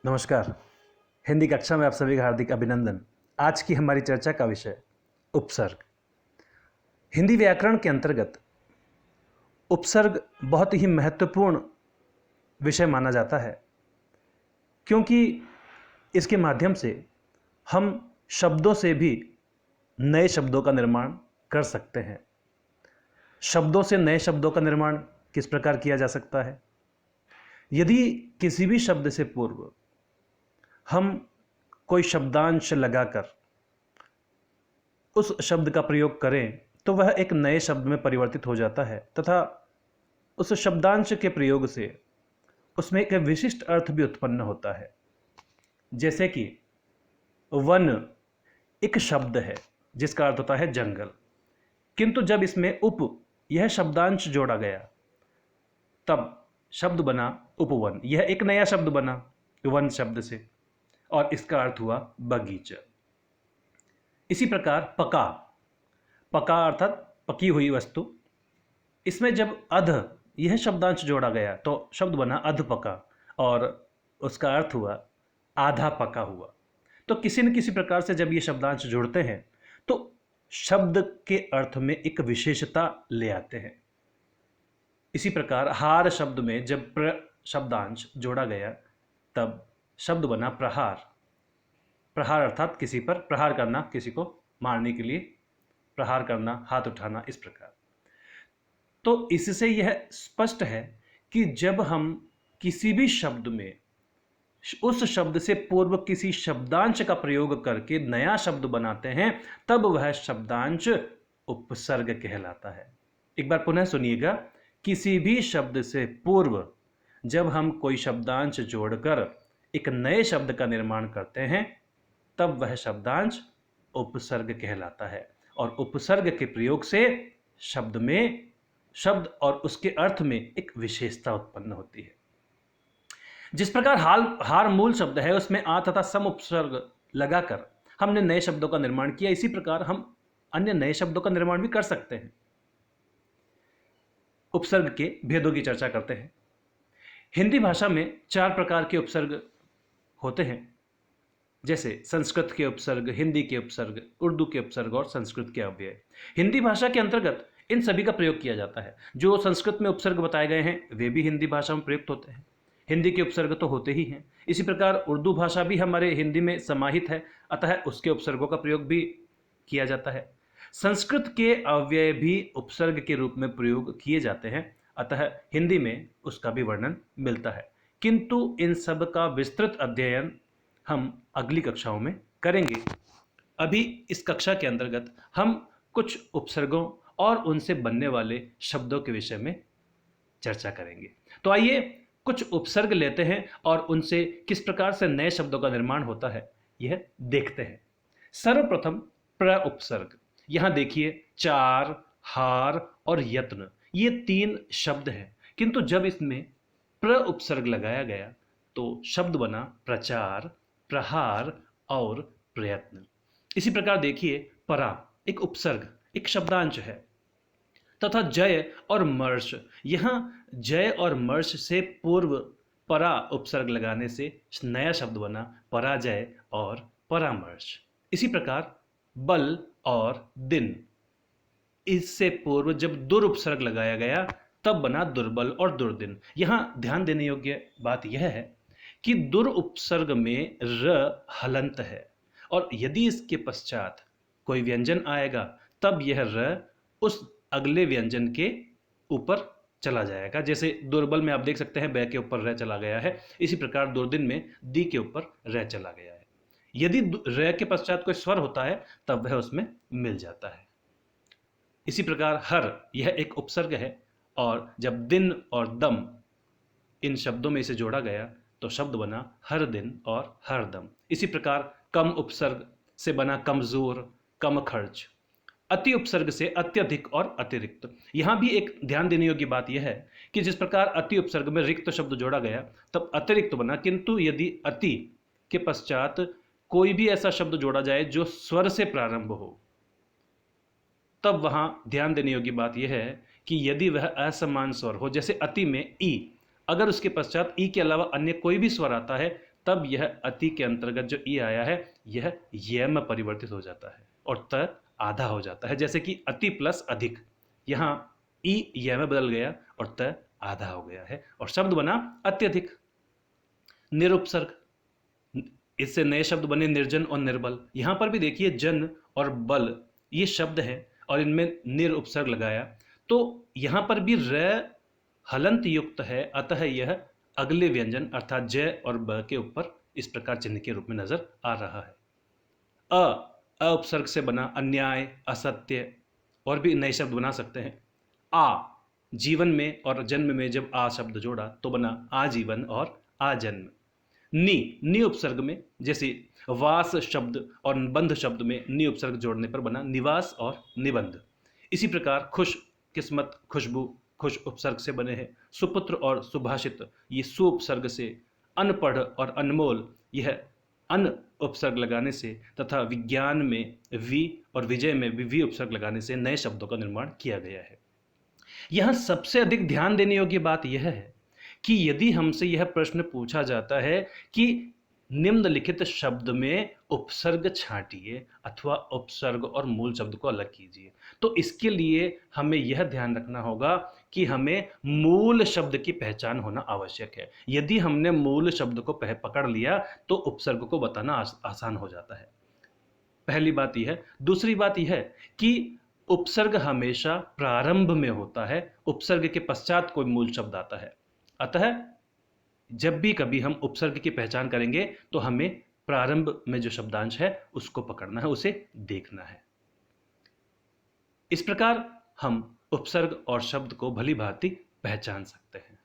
नमस्कार। हिंदी कक्षा में आप सभी का हार्दिक अभिनंदन। आज की हमारी चर्चा का विषय उपसर्ग। हिंदी व्याकरण के अंतर्गत उपसर्ग बहुत ही महत्वपूर्ण विषय माना जाता है, क्योंकि इसके माध्यम से हम शब्दों से भी नए शब्दों का निर्माण कर सकते हैं। शब्दों से नए शब्दों का निर्माण किस प्रकार किया जा सकता है? यदि किसी भी शब्द से पूर्व हम कोई शब्दांश लगाकर उस शब्द का प्रयोग करें तो वह एक नए शब्द में परिवर्तित हो जाता है तथा उस शब्दांश के प्रयोग से उसमें एक विशिष्ट अर्थ भी उत्पन्न होता है। जैसे कि वन एक शब्द है जिसका अर्थ होता है जंगल, किंतु जब इसमें उप यह शब्दांश जोड़ा गया तब शब्द बना उपवन। यह एक नया शब्द बना वन शब्द से और इसका अर्थ हुआ बगीचा। इसी प्रकार पका, पका अर्थात पकी हुई वस्तु, इसमें जब अध यह शब्दांश जोड़ा गया तो शब्द बना अधपका और उसका अर्थ हुआ आधा पका हुआ। तो किसी न किसी प्रकार से जब ये शब्दांश जुड़ते हैं तो शब्द के अर्थ में एक विशेषता ले आते हैं। इसी प्रकार हार शब्द में जब प्र शब्दांश जोड़ा गया तब शब्द बना प्रहार। प्रहार अर्थात किसी पर प्रहार करना, किसी को मारने के लिए प्रहार करना, हाथ उठाना, इस प्रकार। तो इससे यह स्पष्ट है कि जब हम किसी भी शब्द में उस शब्द से पूर्व किसी शब्दांश का प्रयोग करके नया शब्द बनाते हैं तब वह शब्दांश उपसर्ग कहलाता है। एक बार पुनः सुनिएगा, किसी भी शब्द से पूर्व जब हम कोई शब्दांश जोड़कर एक नए शब्द का निर्माण करते हैं तब वह शब्दांश उपसर्ग कहलाता है और उपसर्ग के प्रयोग से शब्द और उसके अर्थ में एक विशेषता उत्पन्न होती है। जिस प्रकार हार मूल शब्द है उसमें आ तथा सम उपसर्ग लगाकर हमने नए शब्दों का निर्माण किया, इसी प्रकार हम अन्य नए शब्दों का निर्माण भी कर सकते हैं। उपसर्ग के भेदों की चर्चा करते हैं। हिंदी भाषा में 4 प्रकार के उपसर्ग होते हैं, जैसे संस्कृत के उपसर्ग, हिंदी के उपसर्ग, उर्दू के उपसर्ग और संस्कृत के अव्यय। हिंदी भाषा के अंतर्गत इन सभी का प्रयोग किया जाता है। जो संस्कृत में उपसर्ग बताए गए हैं वे भी हिंदी भाषा में प्रयुक्त होते हैं। हिंदी के उपसर्ग तो होते ही हैं। इसी प्रकार उर्दू भाषा भी हमारे हिंदी में समाहित है, अतः उसके उपसर्गों का प्रयोग भी किया जाता है। संस्कृत के अव्यय भी उपसर्ग के रूप में प्रयोग किए जाते हैं, अतः हिंदी में उसका भी वर्णन मिलता है। किंतु इन सब का विस्तृत अध्ययन हम अगली कक्षाओं में करेंगे। अभी इस कक्षा के अंतर्गत हम कुछ उपसर्गों और उनसे बनने वाले शब्दों के विषय में चर्चा करेंगे। तो आइए कुछ उपसर्ग लेते हैं और उनसे किस प्रकार से नए शब्दों का निर्माण होता है यह देखते हैं। सर्वप्रथम प्र उपसर्ग। यहां देखिए चार, हार और यत्न, ये 3 शब्द हैं, किंतु जब इसमें प्र उपसर्ग लगाया गया तो शब्द बना प्रचार, प्रहार और प्रयत्न। इसी प्रकार देखिए परा एक उपसर्ग, एक शब्दांश है, तथा जय और मर्श। यहां जय और मर्श से पूर्व परा उपसर्ग लगाने से नया शब्द बना पराजय और परामर्श। इसी प्रकार बल और दिन, इससे पूर्व जब दुर उपसर्ग लगाया गया तब बना दुर्बल और दुर्दिन। यहां ध्यान देने योग्य बात यह है कि दुर उपसर्ग में र हलंत है और यदि इसके पश्चात कोई व्यंजन आएगा तब यह र उस अगले व्यंजन के ऊपर चला जाएगा। जैसे दुर्बल में आप देख सकते हैं बै के ऊपर र चला गया है, इसी प्रकार दुर्दिन में दी के ऊपर र चला गया है। यदि र के पश्चात कोई स्वर होता है तब वह उसमें मिल जाता है। इसी प्रकार हर, यह एक उपसर्ग है और जब दिन और दम इन शब्दों में इसे जोड़ा गया तो शब्द बना हर दिन और हर दम। इसी प्रकार कम उपसर्ग से बना कमजोर, कम खर्च। अति उपसर्ग से अत्यधिक और अतिरिक्त। यहां भी एक ध्यान देने योग्य बात यह है कि जिस प्रकार अति उपसर्ग में रिक्त शब्द जोड़ा गया तब अतिरिक्त बना, किंतु यदि अति के पश्चात कोई भी ऐसा शब्द जोड़ा जाए जो स्वर से प्रारंभ हो तब वहां ध्यान देने योग्य बात यह है कि यदि वह असमान स्वर हो, जैसे अति में ई, अगर उसके पश्चात ई के अलावा अन्य कोई भी स्वर आता है तब यह अति के अंतर्गत जो ई आया है यह य में परिवर्तित हो जाता है और त आधा हो जाता है। जैसे कि अति प्लस अधिक, यहाँ ई य में बदल गया और त आधा हो गया है और शब्द बना अत्यधिक। निरुपसर्ग, इससे नए शब्द बने निर्जन और निर्बल। यहां पर भी देखिए जन और बल ये शब्द है और इनमें निर उपसर्ग लगाया, तो यहां पर भी र हलंत युक्त है, अतः यह अगले व्यंजन अर्थात ज और ब के ऊपर इस प्रकार चिन्ह के रूप में नजर आ रहा है। अ उपसर्ग से बना अन्याय, असत्य और भी नए शब्द बना सकते हैं। आ, जीवन में और जन्म में जब आ शब्द जोड़ा तो बना आजीवन और आजन्म। नी उपसर्ग में, जैसे वास शब्द और बंध शब्द में नी उपसर्ग जोड़ने पर बना निवास और निबंध। इसी प्रकार खुश, किस्मत, खुशबू खुश उपसर्ग से बने हैं। सुपुत्र और सुभाषित ये सु उपसर्ग से। अनपढ़ और अनमोल यह अन उपसर्ग लगाने से तथा विज्ञान में वी और विजय में भी वी उपसर्ग लगाने से नए शब्दों का निर्माण किया गया है। यहां सबसे अधिक ध्यान देने योग्य बात यह है कि यदि हमसे यह प्रश्न पूछा जाता है कि निम्नलिखित शब्द में उपसर्ग छांटिए अथवा उपसर्ग और मूल शब्द को अलग कीजिए, तो इसके लिए हमें यह ध्यान रखना होगा कि हमें मूल शब्द की पहचान होना आवश्यक है। यदि हमने मूल शब्द को पकड़ लिया तो उपसर्ग को बताना आसान हो जाता है। पहली बात यह है। दूसरी बात यह है कि उपसर्ग हमेशा प्रारंभ में होता है, उपसर्ग के पश्चात कोई मूल शब्द आता है। अतः जब भी कभी हम उपसर्ग की पहचान करेंगे तो हमें प्रारंभ में जो शब्दांश है उसको पकड़ना है, उसे देखना है। इस प्रकार हम उपसर्ग और शब्द को भली भांति पहचान सकते हैं।